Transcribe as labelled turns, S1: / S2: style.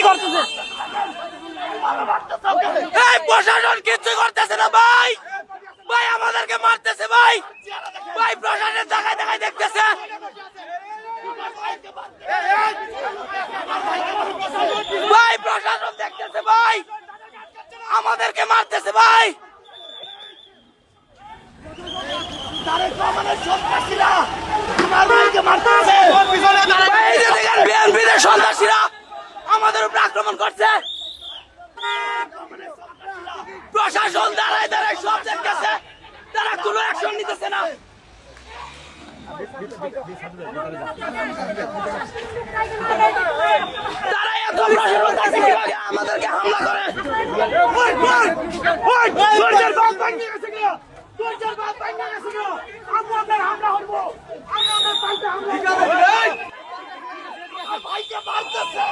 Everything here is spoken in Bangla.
S1: করতেছে? এই প্রশাসন কিচ্ছু করতেছে না ভাই, ভাই আমাদেরকে মারতেছে ভাই, ভাই প্রশাসন দেখায় দেখায় দেখতেছে, ভাই প্রশাসন দেখতেছে ভাই, আমাদেরকে মারতেছে ভাই। বিএনপির সন্ত্রাসীরা আমাদের উপর আক্রমণ করছে, প্রশাসন দাঁড়ায় দাঁড়ায় সব দেখতেছে, তারা কোনো অ্যাকশন নিতেছে না। তারা এত প্রশাসন আছে কিভাবে আমাদেরকে হামলা করে? ভাইকে মারতেছে